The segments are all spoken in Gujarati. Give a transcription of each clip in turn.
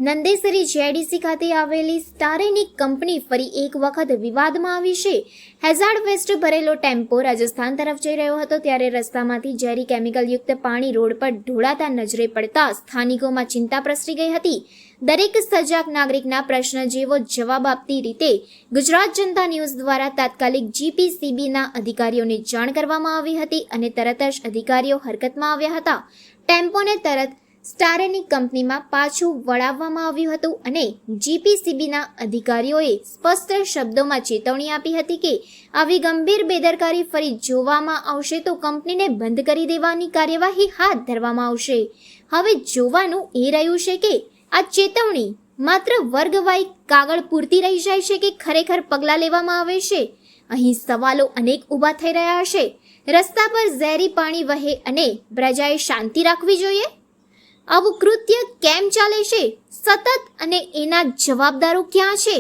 નંદેસરી જેડીસી ખાતે આવેલી સ્ટારેનિક કંપની ફરી એક વખત વિવાદમાં આવી છે. હેઝાર્ડ વેસ્ટ ભરેલો ટેમ્પો રાજસ્થાન તરફ જઈ રહ્યો હતો ત્યારે રસ્તામાંથી ઝેરી કેમિકલયુક્ત પાણી રોડ પર ઢોળાતા નજરે પડતા સ્થાનિકોમાં ચિંતા પ્રસરી ગઈ હતી. દરેક સજાગ નાગરિકના પ્રશ્ન જેવો જવાબ આપતી રીતે ગુજરાત જનતા ન્યૂઝ દ્વારા તાત્કાલિક જીપીસીબીના અધિકારીઓને જાણ કરવામાં આવી હતી અને તરત જ અધિકારીઓ હરકતમાં આવ્યા હતા. ટેમ્પોને તરત સ્ટારેનિક કંપનીમાં પાછું વળાવવામાં આવ્યું હતું અને જીપીસીબીના અધિકારીઓએ સ્પષ્ટ શબ્દોમાં ચેતવણી આપી હતી કે આવી ગંભીર બેદરકારી ફરી જોવામાં આવશે તો કંપનીને બંધ કરી દેવાની કાર્યવાહી હાથ ધરવામાં આવશે. હવે જોવાનું એ રહ્યું છે કે આ ચેતવણી માત્ર વર્ગવાઈ કાગળ પૂરતી રહી જાય છે કે ખરેખર પગલાં લેવામાં આવે છે. અહીં સવાલો અનેક ઊભા થઈ રહ્યા છે. રસ્તા પર ઝેરી પાણી વહે અને પ્રજાએ શાંતિ રાખવી જોઈએ? આવું કૃત્ય કેમ ચાલે છે સતત અને એના જવાબદારો ક્યાં છે?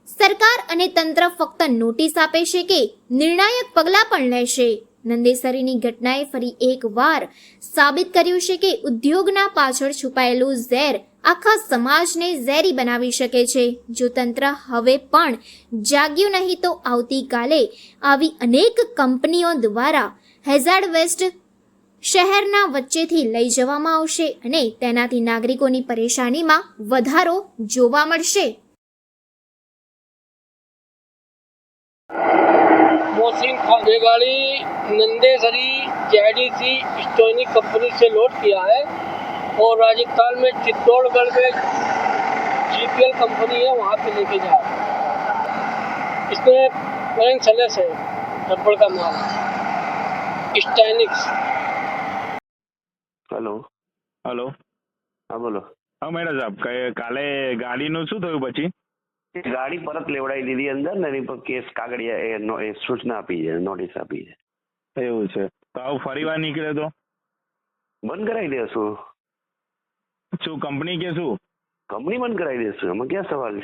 સરકાર અને તંત્ર ફક્ત નોટિસ આપે છે કે નિર્ણાયક પગલાં પણ લેશે? નંદેસરીની ઘટનાએ ફરી એક વાર સાબિત કર્યું છે કે ઉદ્યોગના પાછળ છુપાયેલું ઝેર આખા સમાજને ઝેરી બનાવી શકે છે. જો તંત્ર હવે પણ જાગ્યું નહીં તો આવતીકાલે આવી અનેક કંપનીઓ દ્વારા હેઝાર્ડ વેસ્ટ શહેરના વચ્ચેથી લઈ જવામાં આવશે અને તેનાથી નાગરિકોની પરેશાનીમાં વધારો જોવા મળશે. मोहसिन खान ये गाड़ी नंदेसरी जेडीसी स्टोनिक कंपनी से लोड किया है और राजस्थान में चित्तौड़गढ़ में जीपीएल कंपनी है वहाँ पे लेके जा रहा है. इसमें प्लेन चले से रबड़ का माल स्टैनिक्स. Hello hello. હા બોલો. હા મેડમ સાહેબ કાલે ગાડીનું શું થયું પછી? ગાડી પરત લેવડાવી દીધી અંદર ને એની પર કેસ કાગળિયા એ સૂચના આપી છે, નોટિસ આપી છે. એવું છે તો આવું ફરી વાર નીકળે તો બંધ કરાવી દેશું. શું કંપની કે શું? કંપની બંધ કરાવી દેશું, એમાં ક્યાં સવાલ છે.